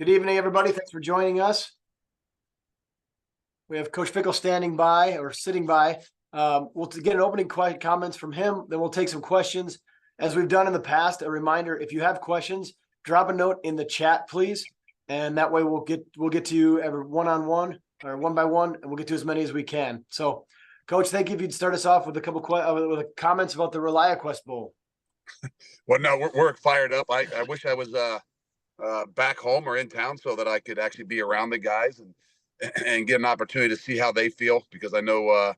Good evening, everybody. Thanks for joining us. We have Coach Fickell standing by or sitting by. We'll get an opening comments from him. Then we'll take some questions. As we've done in the past, a reminder, if you have questions, drop a note in the chat, please. And that way we'll get to you every one-on-one or one by one, and we'll get to as many as we can. So, Coach, thank you if you'd start us off with a couple with comments about the ReliaQuest Bowl. Well, no, we're fired up. I wish I was back home or in town so that I could actually be around the guys and get an opportunity to see how they feel, because I know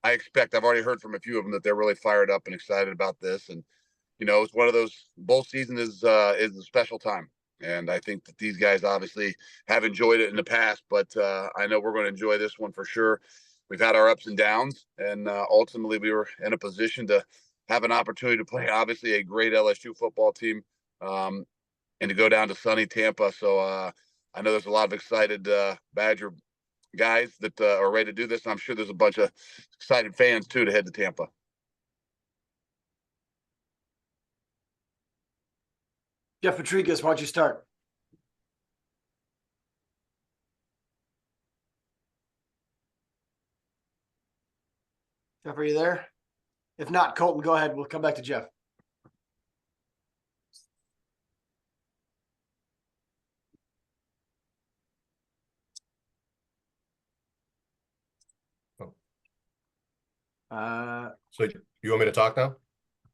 I've already heard from a few of them that they're really fired up and excited about this. And, you know, it's one of those, bowl season is a special time. And I think that these guys obviously have enjoyed it in the past, but I know we're going to enjoy this one for sure. We've had our ups and downs, and ultimately we were in a position to have an opportunity to play, obviously, a great LSU football team, and to go down to sunny Tampa. So I know there's a lot of excited Badger guys that are ready to do this. And I'm sure there's a bunch of excited fans, too, to head to Tampa. Jeff Patrikas, why don't you start? Jeff, are you there? If not, Colton, go ahead. We'll come back to Jeff. So you want me to talk now?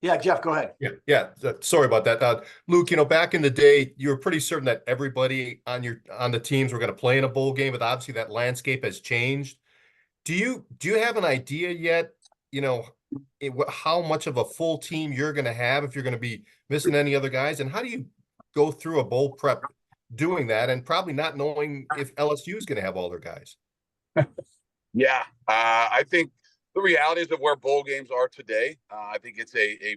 Yeah, Jeff, go ahead. Yeah. Sorry about that. Luke, back in the day, you were pretty certain that everybody on the teams were going to play in a bowl game, but obviously that landscape has changed. Do you have an idea yet, how much of a full team you're going to have, if you're going to be missing any other guys? And how do you go through a bowl prep doing that and probably not knowing if LSU is going to have all their guys? Yeah, I think the realities of where bowl games are today, I think it's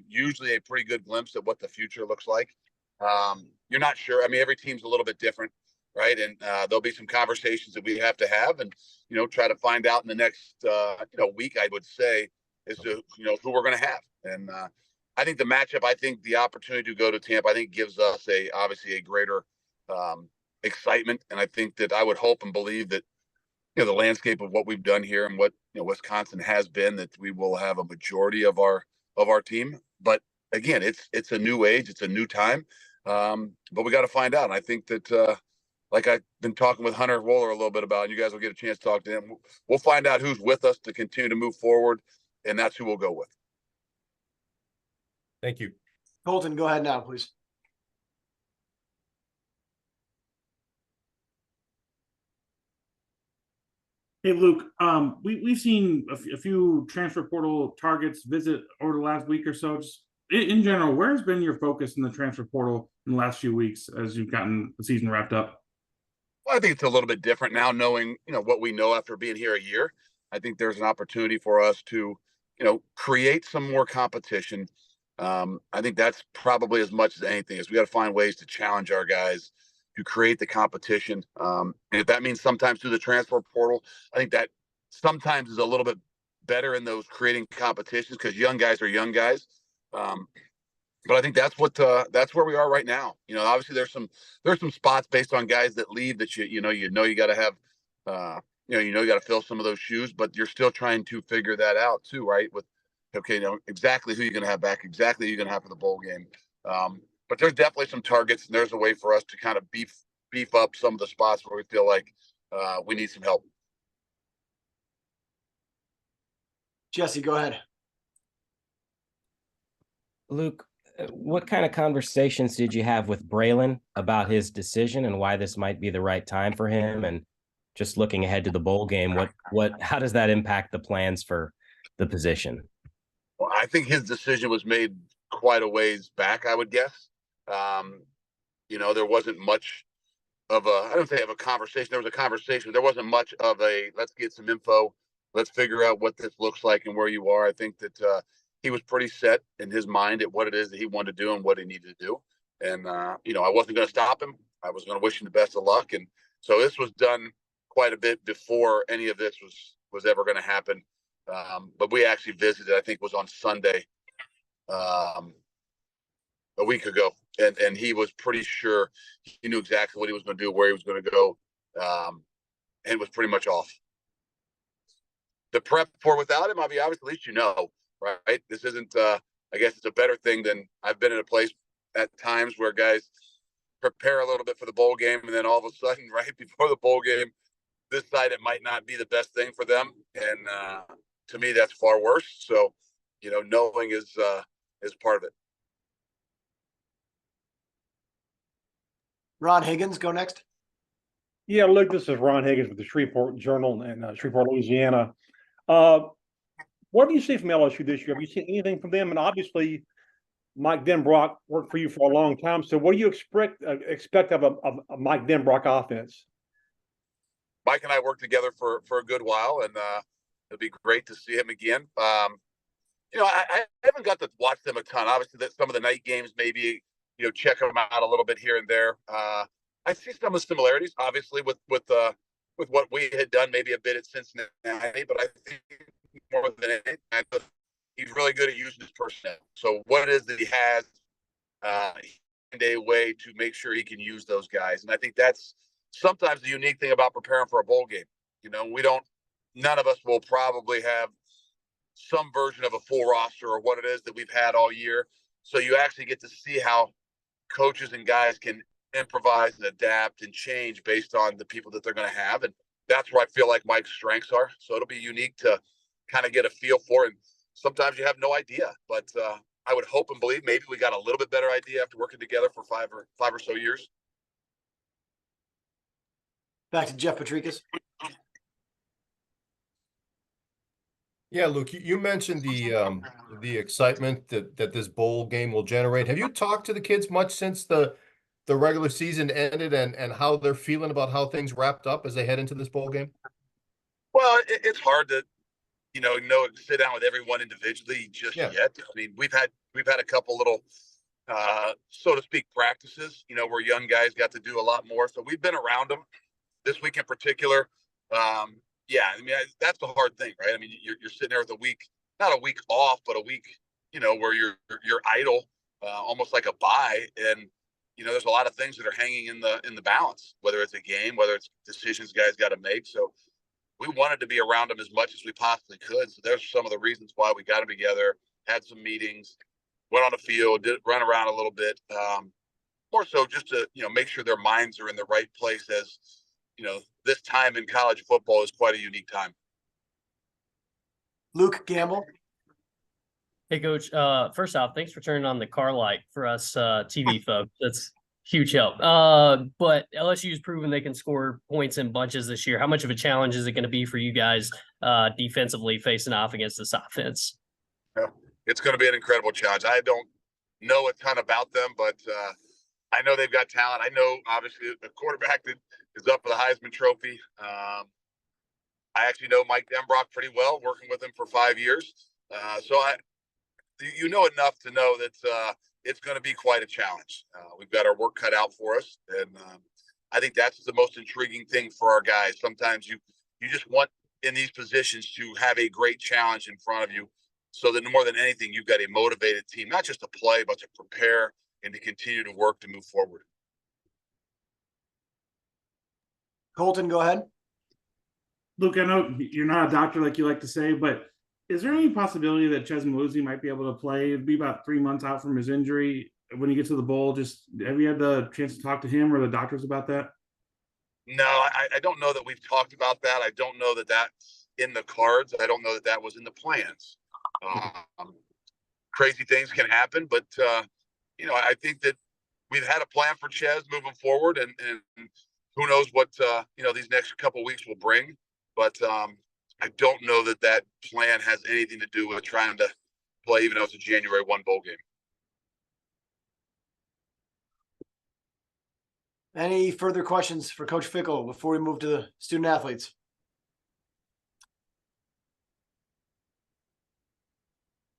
usually a pretty good glimpse at what the future looks like. You're not sure. I mean, every team's a little bit different, right? And there'll be some conversations that we have to have, and try to find out in the next week, I would say, is to who we're going to have. And I think the matchup, I think the opportunity to go to Tampa, I think gives us obviously a greater excitement. And I think that I would hope and believe that the landscape of what we've done here and what Wisconsin has been, that we will have a majority of our team. But again, it's a new age, it's a new time, but we got to find out. And I think that like I've been talking with Hunter Wohler a little bit about, and you guys will get a chance to talk to him. We'll find out who's with us to continue to move forward, and that's who we'll go with. Thank you. Colton, go ahead now, please. Hey, Luke, we've seen a few transfer portal targets visit over the last week or so. Just in general, where's been your focus in the transfer portal in the last few weeks as you've gotten the season wrapped up? Well, I think it's a little bit different now, knowing what we know after being here a year. I think there's an opportunity for us to create some more competition. I think that's probably as much as anything is we got to find ways to challenge our guys to create the competition. And if that means sometimes through the transfer portal, I think that sometimes is a little bit better in those creating competitions, because young guys are young guys. But I think that's where we are right now. Obviously there's some spots based on guys that leave that you got to have, you got to fill some of those shoes, but you're still trying to figure that out too, right? With, exactly who you're going to have back, exactly who you're going to have for the bowl game. But there's definitely some targets, and there's a way for us to kind of beef up some of the spots where we feel like we need some help. Jesse, go ahead. Luke, what kind of conversations did you have with Braelon about his decision and why this might be the right time for him? And just looking ahead to the bowl game, how does that impact the plans for the position? Well, I think his decision was made quite a ways back, I would guess. There wasn't much of I don't say of a conversation. There was a conversation. There wasn't much of let's get some info. Let's figure out what this looks like and where you are. I think that he was pretty set in his mind at what it is that he wanted to do and what he needed to do. And, I wasn't going to stop him. I was going to wish him the best of luck. And so this was done quite a bit before any of this was ever going to happen. But we actually visited, I think it was on Sunday, a week ago. and he was pretty sure he knew exactly what he was going to do, where he was going to go, and was pretty much off. The prep for without him, I'll be honest, at least right? This isn't. I guess it's a better thing than I've been in a place at times where guys prepare a little bit for the bowl game, and then all of a sudden, right before the bowl game, decide it might not be the best thing for them, and to me, that's far worse. So, knowing is part of it. Ron Higgins, go next. Yeah, Luke, this is Ron Higgins with the Shreveport Journal in Shreveport, Louisiana. What do you see from LSU this year? Have you seen anything from them? And obviously, Mike Denbrock worked for you for a long time. So what do you expect of a Mike Denbrock offense? Mike and I worked together for a good while, and it'll be great to see him again. I haven't got to watch them a ton. Obviously, that some of the night games, maybe check them out a little bit here and there. I see some of the similarities, obviously, with what we had done, maybe a bit at Cincinnati, but I think more than anything, he's really good at using his personnel. So what it is that he has a way to make sure he can use those guys. And I think that's sometimes the unique thing about preparing for a bowl game. None of us will probably have some version of a full roster or what it is that we've had all year. So you actually get to see how coaches and guys can improvise and adapt and change based on the people that they're going to have. And that's where I feel like Mike's strengths are. So it'll be unique to kind of get a feel for it. And sometimes you have no idea, but I would hope and believe maybe we got a little bit better idea after working together for five or so years. Back to Jeff Patrikas. Yeah, Luke, you mentioned the excitement that this bowl game will generate. Have you talked to the kids much since the regular season ended and how they're feeling about how things wrapped up as they head into this bowl game? Well, it's hard to, sit down with everyone individually just yet. I mean, we've had a couple little, so to speak, practices, where young guys got to do a lot more. So we've been around them this week in particular. That's the hard thing, right? I mean, you're sitting there with not a week off, but a week, where you're idle, almost like a bye. And, there's a lot of things that are hanging in the balance, whether it's a game, whether it's decisions guys got to make. So we wanted to be around them as much as we possibly could. So there's some of the reasons why we got them together, had some meetings, went on the field, did run around a little bit. More so just to, make sure their minds are in the right place as, this time in college football is quite a unique time. Luke Gamble. Hey, Coach. First off, thanks for turning on the car light for us TV folks. That's huge help. But LSU's proven they can score points in bunches this year. How much of a challenge is it going to be for you guys defensively facing off against this offense? Yeah, it's going to be an incredible challenge. I don't know a ton about them, but I know they've got talent. I know, obviously, the quarterback that is up for the Heisman Trophy. I actually know Mike Denbrock pretty well, working with him for 5 years. So enough to know that it's going to be quite a challenge. We've got our work cut out for us, and I think that's the most intriguing thing for our guys. Sometimes you just want in these positions to have a great challenge in front of you, so that more than anything, you've got a motivated team, not just to play, but to prepare and to continue to work to move forward. Colton, go ahead. Luke, I know you're not a doctor like you like to say, but is there any possibility that Ches Maluzzi might be able to play? It'd be about 3 months out from his injury when he gets to the bowl. Just have you had the chance to talk to him or the doctors about that? No, I don't know that we've talked about that. I don't know that that's in the cards. I don't know that that was in the plans. Crazy things can happen, but I think that we've had a plan for Ches moving forward, and who knows what these next couple of weeks will bring. But I don't know that that plan has anything to do with trying to play, even though it's a January 1 bowl game. Any further questions for Coach Fickell before we move to the student athletes?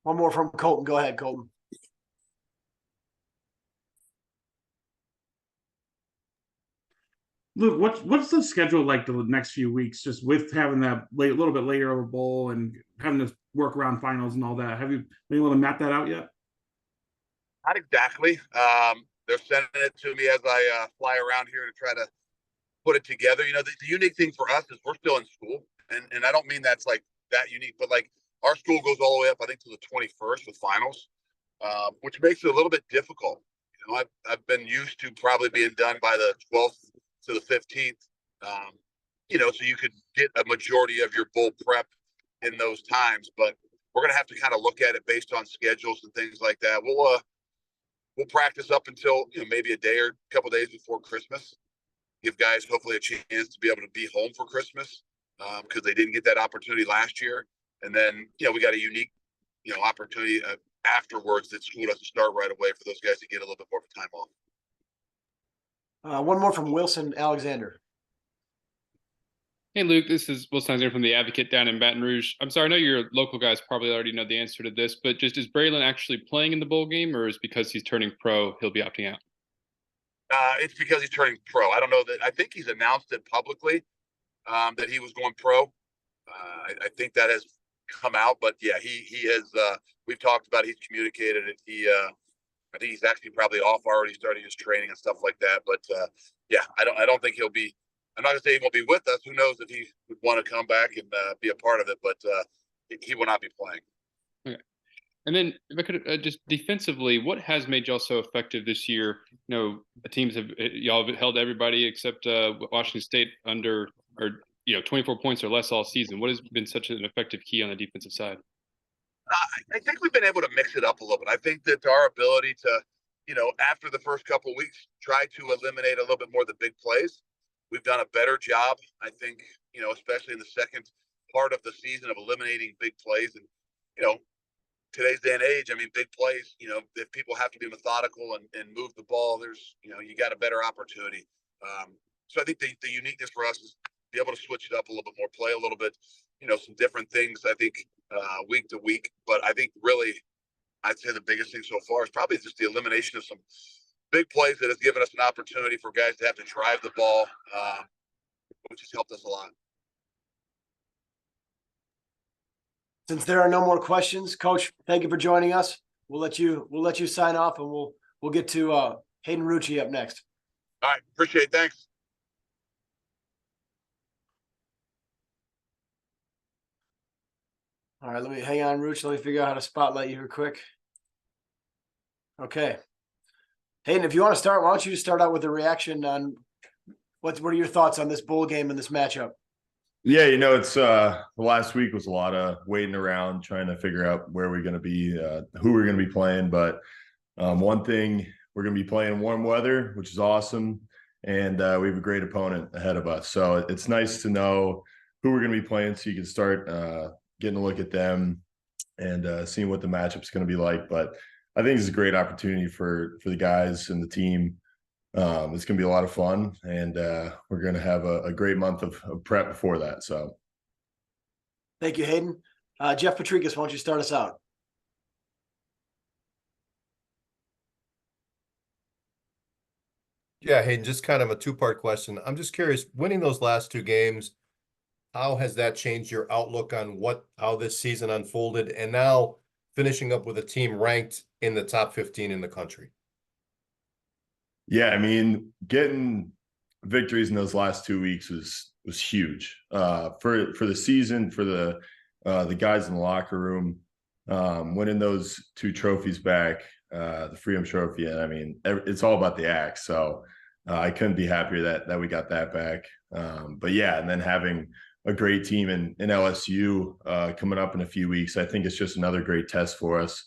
One more from Colton. Go ahead, Colton. Luke, what's the schedule like the next few weeks, just with having that a little bit later of a bowl and having to work around finals and all that? Have you been able to map that out yet? Not exactly. They're sending it to me as I fly around here to try to put it together. You know, the unique thing for us is we're still in school, and I don't mean that's like that unique, but like our school goes all the way up, I think, to the 21st with finals, which makes it a little bit difficult. You know, I've been used to probably being done by the 12th to the 15th. You know, so you could get a majority of your bowl prep in those times, but we're going to have to kind of look at it based on schedules and things like that. We'll practice up until, you know, maybe a day or a couple of days before Christmas. Give guys hopefully a chance to be able to be home for Christmas because they didn't get that opportunity last year. And then, you know, we got a unique, you know, opportunity afterwards that school doesn't start right away for those guys to get a little bit more of time off. One more from Wilson Alexander. Hey, Luke, this is Will Steiner from The Advocate down in Baton Rouge. I'm sorry, I know your local guys probably already know the answer to this, but just is Braelon actually playing in the bowl game, or is because he's turning pro, he'll be opting out? It's because he's turning pro. I don't know that. I think he's announced it publicly that he was going pro. I think that has come out, but yeah, he has. We've talked about it. He's communicated it. I think he's actually probably off already, starting his training and stuff like that. But yeah, I don't think he'll be. I'm not gonna say he won't be with us. Who knows if he would want to come back and be a part of it, but he will not be playing. Okay. And then if I could just defensively, what has made y'all so effective this year? You know, the teams y'all have held everybody except Washington State under, or 24 points or less all season. What has been such an effective key on the defensive side? I think we've been able to mix it up a little bit. I think that our ability to, you know, after the first couple of weeks, try to eliminate a little bit more of the big plays. We've done a better job, I think, you know, especially in the second part of the season of eliminating big plays. And, you know, today's day and age, I mean, big plays, you know, if people have to be methodical and move the ball, there's, you know, you got a better opportunity. So I think the uniqueness for us is be able to switch it up a little bit more, play a little bit, you know, some different things, I think, week to week. But I think really, I'd say the biggest thing so far is probably just the elimination of some big plays that has given us an opportunity for guys to have to drive the ball, which has helped us a lot. Since there are no more questions, Coach, thank you for joining us. We'll let you sign off, and we'll get to Hayden Rucci up next. All right, appreciate it. Thanks. All right, let me hang on, Rucci. Let me figure out how to spotlight you here quick. Okay. Hayden, if you want to start, why don't you start out with a reaction on what are your thoughts on this bowl game and this matchup? Yeah, you know, it's the last week was a lot of waiting around, trying to figure out where we're going to be, who we're going to be playing. But one thing, we're going to be playing warm weather, which is awesome. And we have a great opponent ahead of us. So it's nice to know who we're going to be playing so you can start getting a look at them and seeing what the matchup's going to be like. But I think it's a great opportunity for the guys and the team. It's going to be a lot of fun, and we're going to have a great month of prep before that. So, thank you, Hayden. Jeff Patrikas, why don't you start us out? Yeah, Hayden, just kind of a two-part question. I'm just curious, winning those last two games, how has that changed your outlook on how this season unfolded, and now finishing up with a team ranked in the top 15 in the country? Yeah, I mean, getting victories in those last 2 weeks was huge for the season, for the guys in the locker room. Winning those two trophies back, the Freedom Trophy, and I mean, it's all about the axe. So I couldn't be happier that we got that back. But yeah, and then having a great team in LSU coming up in a few weeks, I think it's just another great test for us,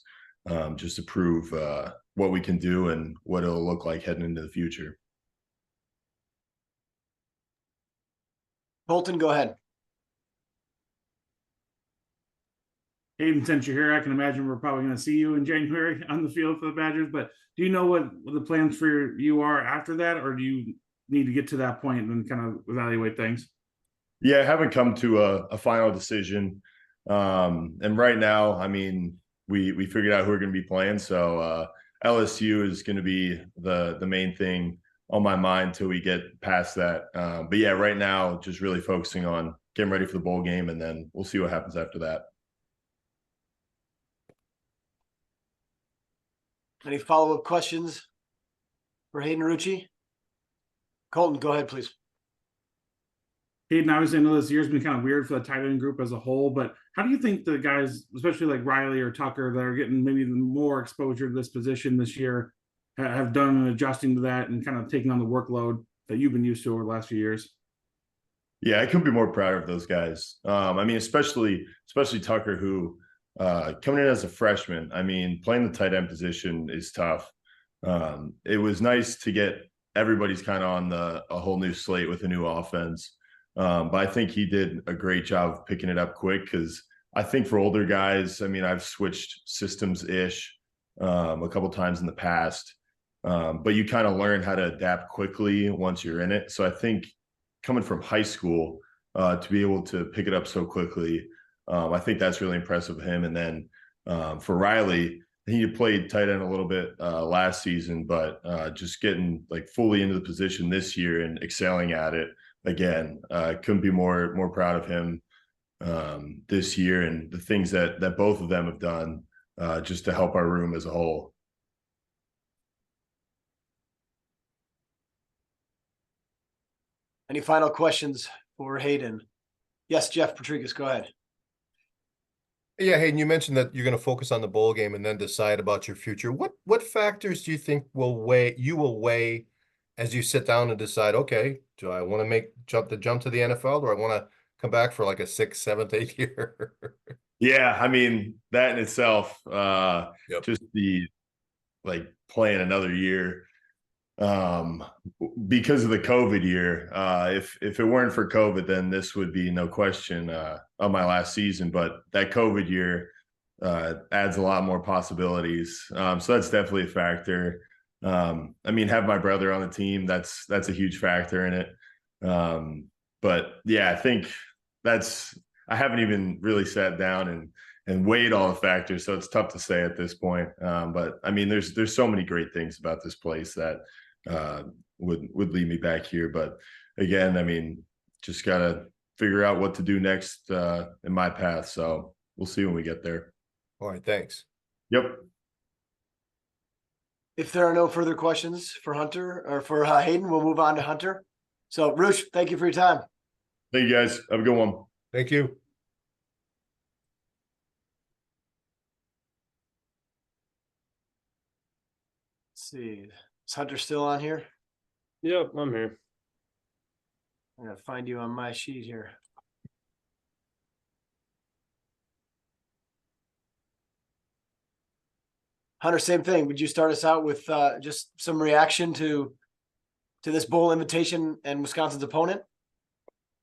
just to prove what we can do and what it'll look like heading into the future. Colton, go ahead. Hayden, since you're here, I can imagine we're probably going to see you in January on the field for the Badgers. But do you know what the plans for you are after that, or do you need to get to that point and kind of evaluate things? Yeah, I haven't come to a final decision. And right now, I mean, we figured out who we're going to be playing. So LSU is going to be the main thing on my mind till we get past that. But yeah, right now, just really focusing on getting ready for the bowl game, and then we'll see what happens after that. Any follow-up questions? for Hayden Rucci? Colton, go ahead, please. Hayden, obviously, I know this year's been kind of weird for the tight end group as a whole, but how do you think the guys, especially like Riley or Tucker, that are getting maybe more exposure to this position this year, have done in adjusting to that and kind of taking on the workload that you've been used to over the last few years? Yeah, I couldn't be more proud of those guys. I mean, especially Tucker, who coming in as a freshman, I mean, playing the tight end position is tough. It was nice to get everybody's kind of on a whole new slate with a new offense. But I think he did a great job of picking it up quick, because I think for older guys, I mean, I've switched systems-ish a couple times in the past, but you kind of learn how to adapt quickly once you're in it. So I think coming from high school to be able to pick it up so quickly, I think that's really impressive of him. And then for Riley, he played tight end a little bit last season, but just getting like fully into the position this year and excelling at it. Again, couldn't be more proud of him this year, and the things that both of them have done just to help our room as a whole. Any final questions for Hayden? Yes, Jeff Patrigas, go ahead. Yeah, Hayden, you mentioned that you're going to focus on the bowl game and then decide about your future. What factors do you think will weigh as you sit down and decide, okay, do I want to jump to the NFL, or I want to come back for like a 6th, 7th, 8th year? Yeah, I mean, that in itself, Yep. just the like playing another year, because of the COVID year. If it weren't for COVID, then this would be no question on my last season. But that COVID year adds a lot more possibilities. So that's definitely a factor. I mean, have my brother on the team, that's a huge factor in it. But yeah, I think I haven't even really sat down and weighed all the factors, so it's tough to say at this point. But I mean, there's so many great things about this place that would lead me back here. But again, I mean, just gotta figure out what to do next in my path. So we'll see when we get there. All right, thanks. Yep. If there are no further questions for Hunter or for Hayden, we'll move on to Hunter. So, Roosh, thank you for your time. Thank you, guys. Have a good one. Thank you. Let's see. Is Hunter still on here? Yep, I'm here. I'm going to find you on my sheet here. Hunter, same thing. Would you start us out with just some reaction to this bowl invitation and Wisconsin's opponent?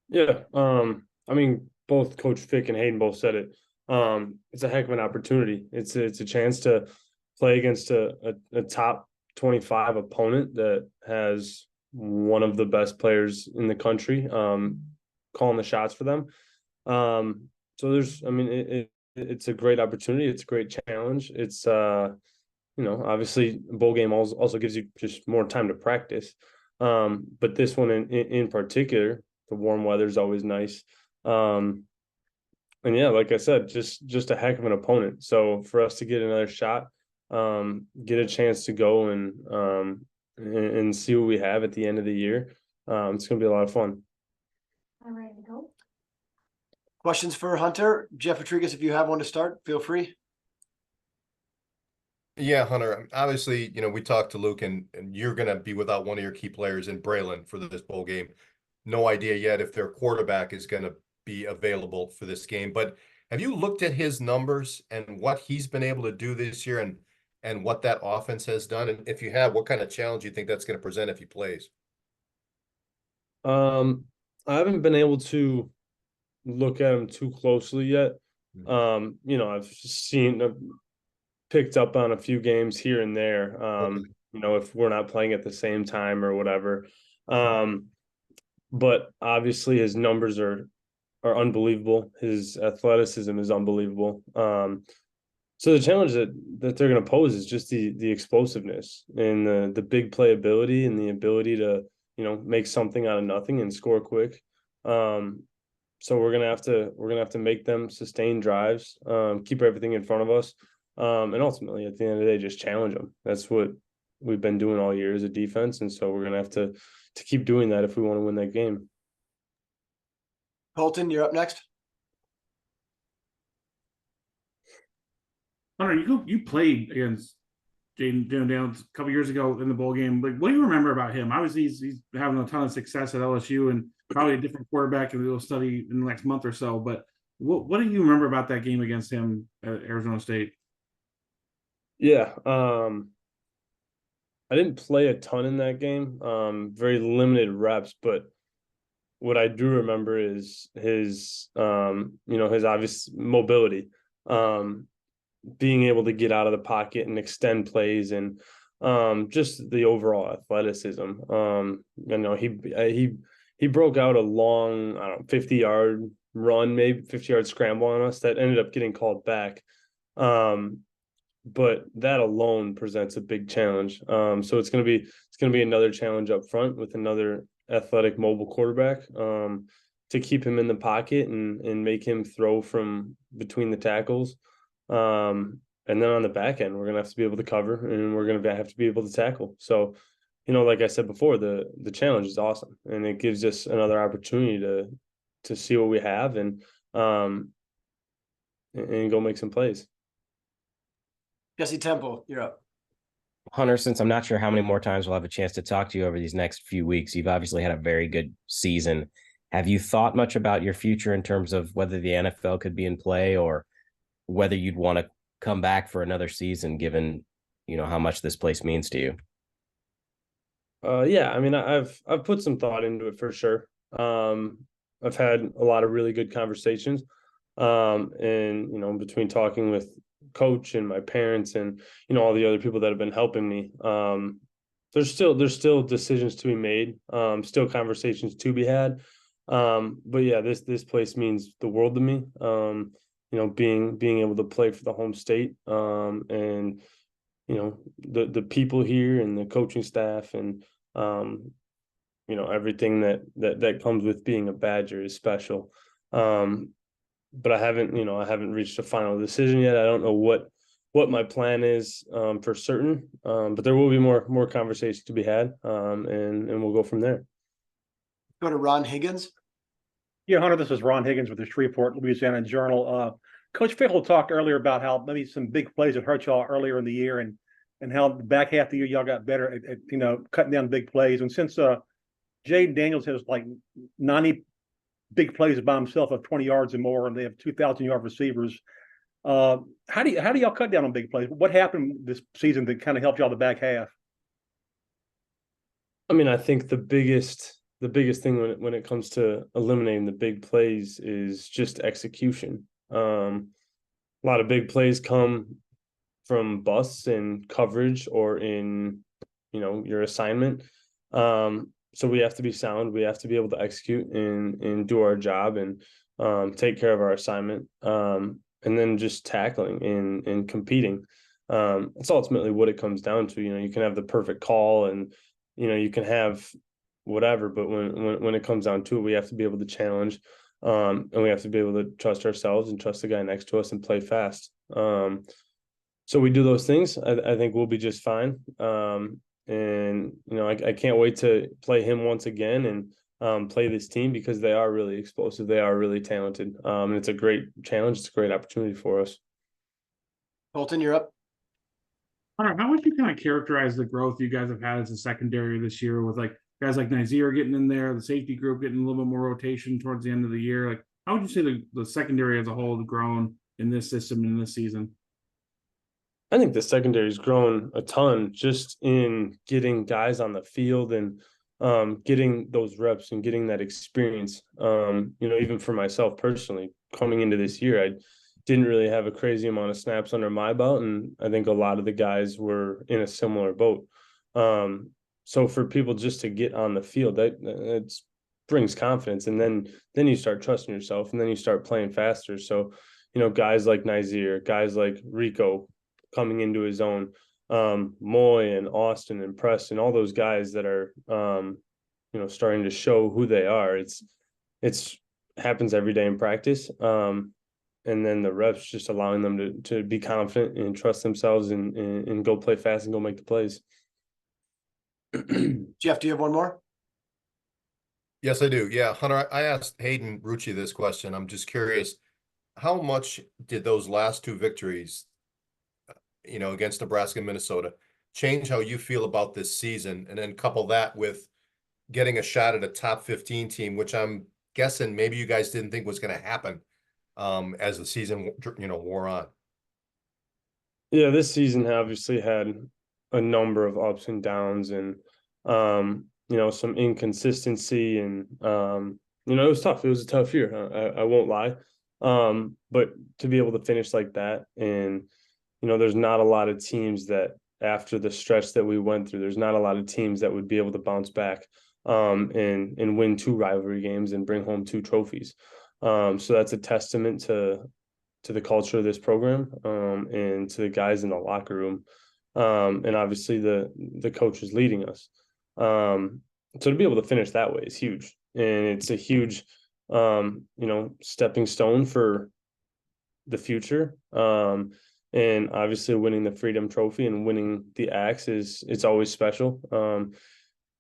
Yeah, I mean, both Coach Fick and Hayden both said it. It's a heck of an opportunity. It's a chance to play against a top 25 opponent that has one of the best players in the country calling the shots for them. So it's a great opportunity. It's a great challenge. It's obviously a bowl game also gives you just more time to practice. But this one in particular, the warm weather is always nice. And yeah, like I said, just a heck of an opponent. So for us to get another shot, get a chance to go and see what we have at the end of the year, it's going to be a lot of fun. All right, to go. Questions for Hunter? Jeff Rodriguez, if you have one to start, feel free. Yeah, Hunter, obviously, we talked to Luke and you're going to be without one of your key players in Braelon for this bowl game. No idea yet if their quarterback is going to be available for this game, but have you looked at his numbers and what he's been able to do this year and what that offense has done? And if you have, what kind of challenge do you think that's going to present if he plays? I haven't been able to look at him too closely yet. I've picked up on a few games here and there, if we're not playing at the same time or whatever. But obviously his numbers are unbelievable. His athleticism is unbelievable. So the challenge that they're going to pose is just the explosiveness and the big playability and the ability to, make something out of nothing and score quick. So we're gonna have to make them sustain drives, keep everything in front of us, and ultimately at the end of the day just challenge them. That's what we've been doing all year as a defense, and so we're gonna have to keep doing that if we want to win that game. Colton, you're up next. Hunter, you played against Jaden Downs a couple years ago in the bowl game. Like, what do you remember about him? Obviously, he's having a ton of success at LSU and probably a different quarterback, and we'll study in the next month or so. But what do you remember about that game against him at Arizona State? Yeah, I didn't play a ton in that game, very limited reps, but what I do remember is his, his obvious mobility, being able to get out of the pocket and extend plays, and just the overall athleticism. He broke out a long, 50-yard run, maybe 50-yard scramble on us that ended up getting called back. But that alone presents a big challenge. So it's gonna be another challenge up front with another athletic mobile quarterback, to keep him in the pocket and make him throw from between the tackles. And then on the back end, we're gonna have to be able to cover, and we're gonna have to be able to tackle. So, like I said before, the challenge is awesome, and it gives us another opportunity to see what we have and go make some plays. Jesse Temple, you're up. Hunter, since I'm not sure how many more times we'll have a chance to talk to you over these next few weeks, you've obviously had a very good season. Have you thought much about your future in terms of whether the NFL could be in play, or whether you'd want to come back for another season, given, how much this place means to you? Yeah, I mean, I've put some thought into it for sure. I've had a lot of really good conversations, and between talking with coach and my parents and all the other people that have been helping me, there's still decisions to be made, still conversations to be had, but yeah, this place means the world to me. Being able to play for the home state, and the people here and the coaching staff, and everything that comes with being a Badger is special. But I haven't reached a final decision yet. I don't know what my plan is, for certain. But there will be more conversations to be had, and we'll go from there. Go to Ron Higgins. Yeah, Hunter, this is Ron Higgins with the Shreveport, Louisiana Journal. Coach Fickell talked earlier about how maybe some big plays that hurt y'all earlier in the year, and how the back half of the year y'all got better at cutting down big plays. And since Jaden Daniels has like 90 big plays by himself of 20 yards or more, and they have 2,000-yard receivers, how do y'all cut down on big plays? What happened this season that kind of helped y'all the back half? I mean, I think the biggest thing when it comes to eliminating the big plays is just execution. A lot of big plays come from busts in coverage or in your assignment. So we have to be sound. We have to be able to execute and do our job and take care of our assignment. And then just tackling and competing. It's ultimately what it comes down to. You can have the perfect call and you can have whatever, but when it comes down to it, we have to be able to challenge, and we have to be able to trust ourselves and trust the guy next to us and play fast. So we do those things. I think we'll be just fine. And I can't wait to play him once again and play this team, because they are really explosive. They are really talented. And it's a great challenge. It's a great opportunity for us. Colton, you're up. Hunter, how would you kind of characterize the growth you guys have had as a secondary this year, with like guys like Nazir getting in there, the safety group getting a little bit more rotation towards the end of the year? Like, how would you say the secondary as a whole has grown in this system in this season? I think the secondary's grown a ton just in getting guys on the field and getting those reps and getting that experience. Even for myself personally, coming into this year, I didn't really have a crazy amount of snaps under my belt, and I think a lot of the guys were in a similar boat. So for people just to get on the field, that brings confidence, and then you start trusting yourself, and then you start playing faster. So, guys like Nazir, guys like Rico coming into his own, Moy and Austin and Preston, all those guys that are, starting to show who they are. It's happens every day in practice. And then the reps just allowing them to be confident and trust themselves and go play fast and go make the plays. Jeff, do you have one more? Yes, I do. Yeah, Hunter, I asked Hayden Rucci this question. I'm just curious, how much did those last two victories, against Nebraska and Minnesota, change how you feel about this season? And then couple that with getting a shot at a top 15 team, which I'm guessing maybe you guys didn't think was going to happen as the season, wore on. Yeah, this season obviously had a number of ups and downs and some inconsistency and it was tough. It was a tough year. I won't lie. But to be able to finish like that and there's not a lot of teams that after the stretch that we went through, there's not a lot of teams that would be able to bounce back and win 2 rivalry games and bring home 2 trophies. So that's a testament to the culture of this program and to the guys in the locker room. And obviously the coach is leading us. So to be able to finish that way is huge. And it's a huge, stepping stone for the future. And obviously winning the Freedom Trophy and winning the Axe it's always special.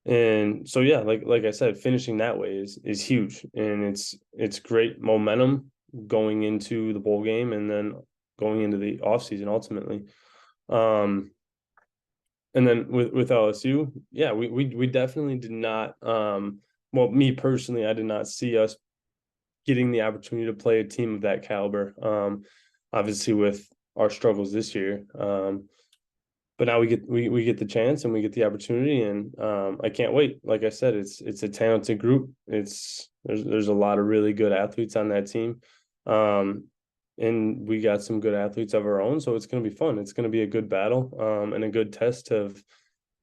And so, yeah, like I said, finishing that way is huge. And it's great momentum going into the bowl game and then going into the offseason ultimately. And then with LSU, yeah, we definitely did not, me personally, I did not see us getting the opportunity to play a team of that caliber. Obviously with our struggles this year. But now we get the chance and we get the opportunity and I can't wait. Like I said, it's a talented group. There's a lot of really good athletes on that team. And we got some good athletes of our own, so it's going to be fun. It's going to be a good battle and a good test of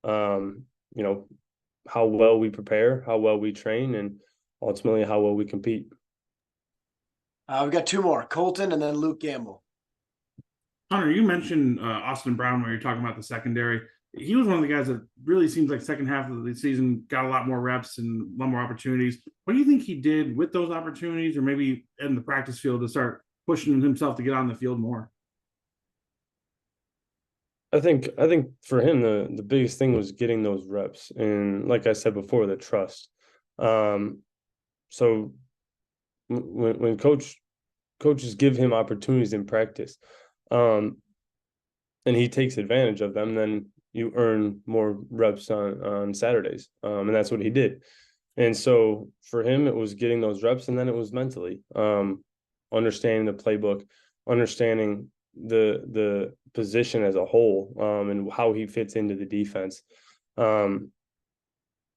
how well we prepare, how well we train, and ultimately how well we compete. We've got 2 more, Colton and then Luke Gamble. Hunter, you mentioned Austin Brown when you're talking about the secondary. He was one of the guys that really seems like second half of the season got a lot more reps and a lot more opportunities. What do you think he did with those opportunities or maybe in the practice field to start pushing himself to get on the field more? I think for him, the biggest thing was getting those reps. And like I said before, the trust. So when coaches give him opportunities in practice, and he takes advantage of them, then you earn more reps on Saturdays. And that's what he did. And so for him, it was getting those reps, and then it was mentally understanding the playbook, understanding the position as a whole, and how he fits into the defense. So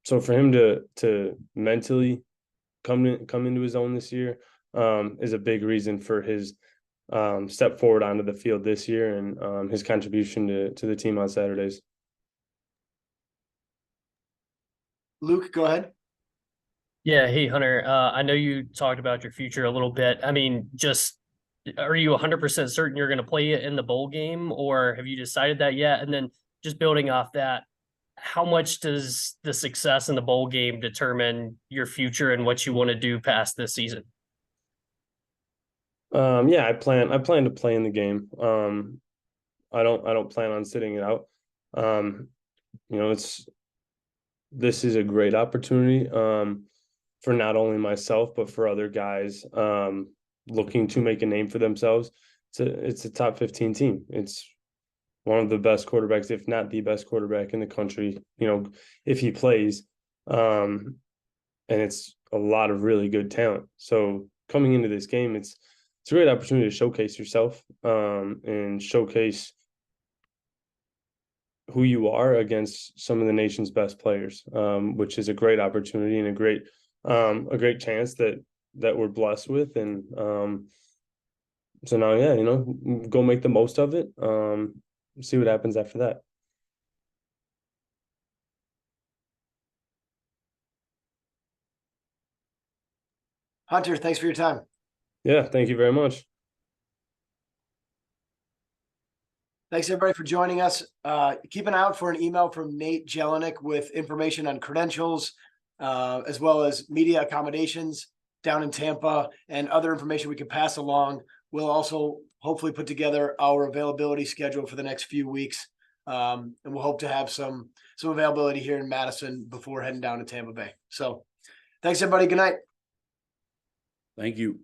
for him to mentally come into his own this year is a big reason for his step forward onto the field this year and his contribution to the team on Saturdays. Luke, go ahead. Yeah. Hey, Hunter, I know you talked about your future a little bit. I mean, are you 100% certain you're going to play it in the bowl game, or have you decided that yet? And then just building off that, how much does the success in the bowl game determine your future and what you want to do past this season? Yeah, I plan to play in the game. I don't plan on sitting it out. This is a great opportunity for not only myself but for other guys looking to make a name for themselves. It's a top 15 team. It's one of the best quarterbacks, if not the best quarterback in the country, if he plays. And it's a lot of really good talent. So coming into this game, it's a great opportunity to showcase yourself and showcase who you are against some of the nation's best players, which is a great opportunity and a great chance that we're blessed with. And so now, yeah, go make the most of it. See what happens after that. Hunter, thanks for your time. Yeah, thank you very much. Thanks everybody for joining us. Keep an eye out for an email from Nate Jelinek with information on credentials, as well as media accommodations down in Tampa and other information we can pass along. We'll also hopefully put together our availability schedule for the next few weeks. And we'll hope to have some some availability here in Madison before heading down to Tampa Bay. So thanks everybody. Good night. Thank you.